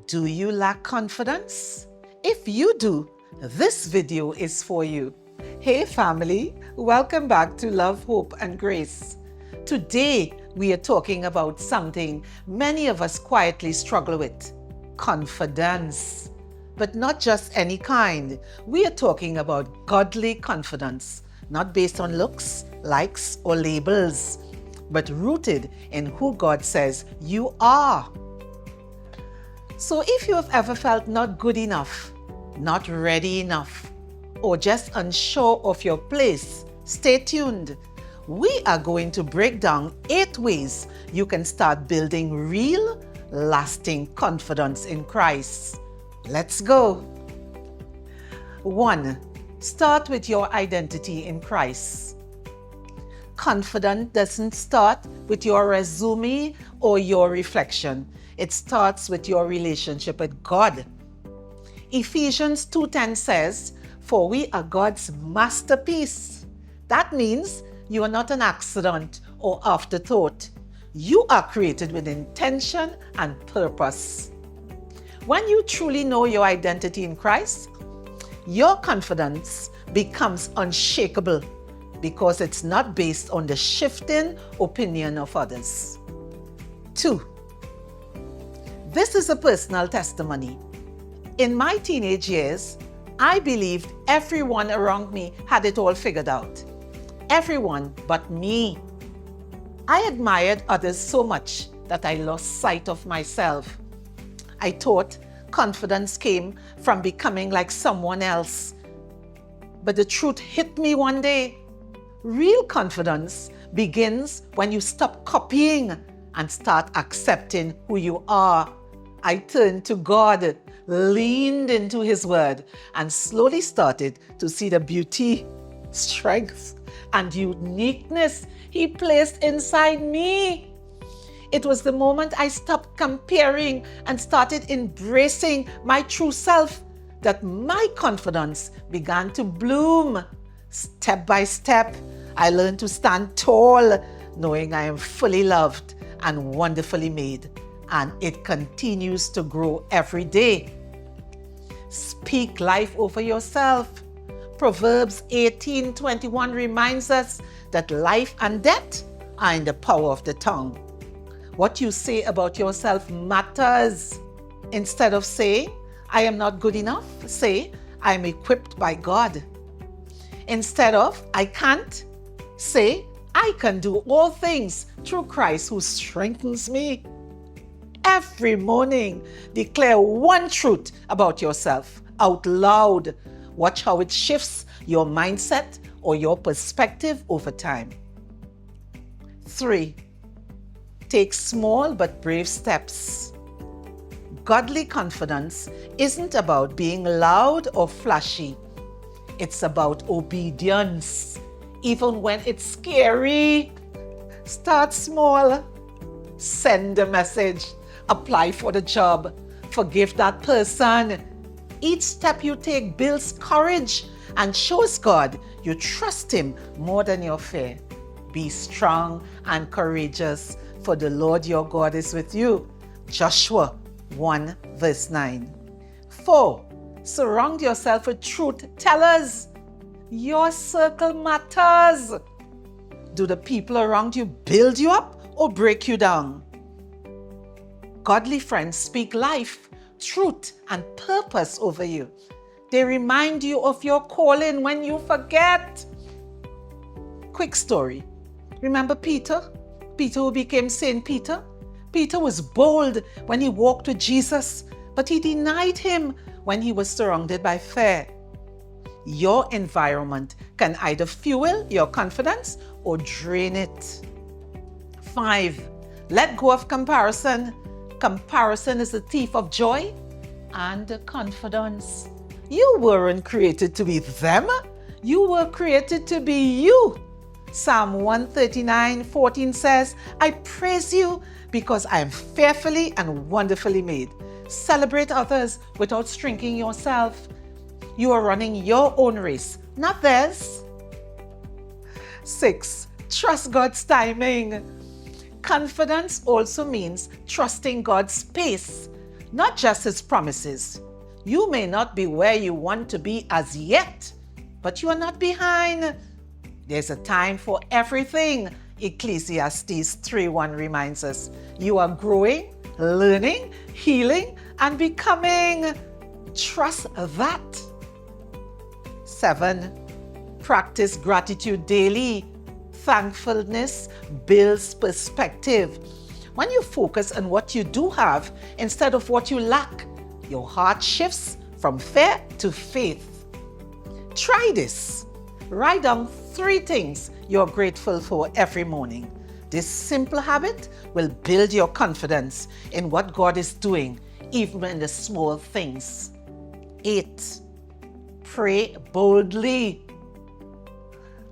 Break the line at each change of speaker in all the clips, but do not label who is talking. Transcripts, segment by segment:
Do you lack confidence? If you do, this video is for you. Hey family, welcome back to Love, Hope and Grace. Today we are talking about something many of us quietly struggle with: confidence. But not just any kind. We are talking about godly confidence, not based on looks, likes, or labels, but rooted in who God says you are. So if you have ever felt not good enough, not ready enough, or just unsure of your place, stay tuned. We are going to break down 8 ways you can start building real, lasting confidence in Christ. Let's go. 1. Start with your identity in Christ. Confidence doesn't start with your resume or your reflection. It starts with your relationship with God. Ephesians 2:10 says, "For we are God's masterpiece." That means you are not an accident or afterthought. You are created with intention and purpose. When you truly know your identity in Christ, your confidence becomes unshakable because it's not based on the shifting opinion of others. 2. This is a personal testimony. In my teenage years, I believed everyone around me had it all figured out. Everyone but me. I admired others so much that I lost sight of myself. I thought confidence came from becoming like someone else. But the truth hit me one day. Real confidence begins when you stop copying and start accepting who you are. I turned to God, leaned into His Word, and slowly started to see the beauty, strength, and uniqueness He placed inside me. It was the moment I stopped comparing and started embracing my true self that my confidence began to bloom. Step by step, I learned to stand tall, knowing I am fully loved and wonderfully made. And it continues to grow every day. Speak life over yourself. Proverbs 18:21 reminds us that life and death are in the power of the tongue. What you say about yourself matters. Instead of saying, "I am not good enough," say, "I am equipped by God." Instead of "I can't," say, "I can do all things through Christ who strengthens me." Every morning, declare one truth about yourself out loud. Watch how it shifts your mindset or your perspective over time. 3. Take small but brave steps. Godly confidence isn't about being loud or flashy. It's about obedience. Even when it's scary, start small. Send a message. Apply for the job. Forgive that person. Each step you take builds courage and shows God you trust Him more than your fear. Be strong and courageous, for the Lord your God is with you. Joshua 1 verse 9. 4. Surround yourself with truth tellers. Your circle matters. Do the people around you build you up or break you down? Godly friends speak life, truth, and purpose over you. They remind you of your calling when you forget. Quick story. Remember Peter? Peter who became Saint Peter? Peter was bold when he walked with Jesus, but he denied Him when he was surrounded by fear. Your environment can either fuel your confidence or drain it. 5. Let go of comparison. Comparison is the thief of joy and confidence. You weren't created to be them. You were created to be you. Psalm 139:14 says, "I praise you because I am fearfully and wonderfully made." Celebrate others without shrinking yourself. You are running your own race, not theirs. 6. Trust God's timing. Confidence also means trusting God's pace. not just His promises. You may not be where you want to be as yet, but you are not behind. There's a time for everything. Ecclesiastes 3:1 reminds us. You are growing, learning, healing, and becoming. Trust that. 7. Practice gratitude daily. Thankfulness builds perspective. When you focus on what you do have instead of what you lack, your heart shifts from fear to faith. Try this. Write down 3 things you're grateful for every morning. This simple habit will build your confidence in what God is doing, even in the small things. 8. Pray boldly.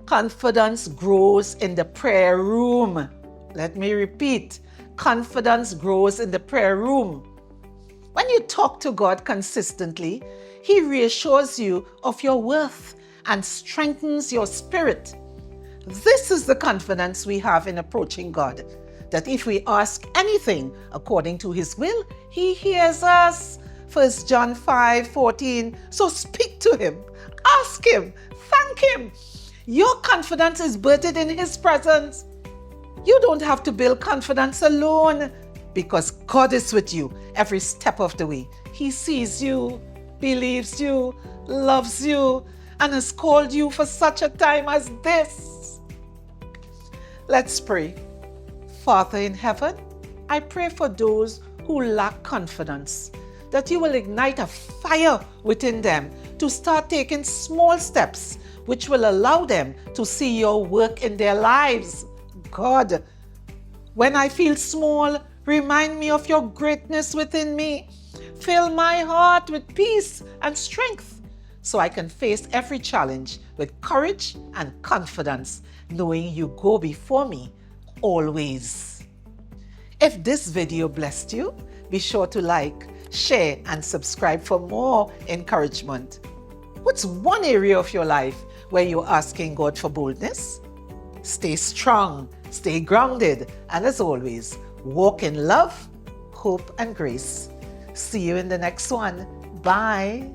Confidence grows in the prayer room. Let me repeat. Confidence grows in the prayer room. When you talk to God consistently, He reassures you of your worth and strengthens your spirit. This is the confidence we have in approaching God, that if we ask anything according to His will, He hears us. 1 John 5:14. So speak to Him, ask Him, thank Him. Your confidence is birthed in His presence. You don't have to build confidence alone because God is with you every step of the way. He sees you, believes you, loves you, and has called you for such a time as this. Let's pray. Father in heaven, I pray for those who lack confidence, that you will ignite a fire within them to start taking small steps which will allow them to see your work in their lives. God, when I feel small, remind me of your greatness within me. Fill my heart with peace and strength so I can face every challenge with courage and confidence, knowing you go before me always. If this video blessed you, be sure to like, share, and subscribe for more encouragement. What's one area of your life where you're asking God for boldness? Stay strong, stay grounded, and as always, walk in love, hope, and grace. See you in the next one. Bye.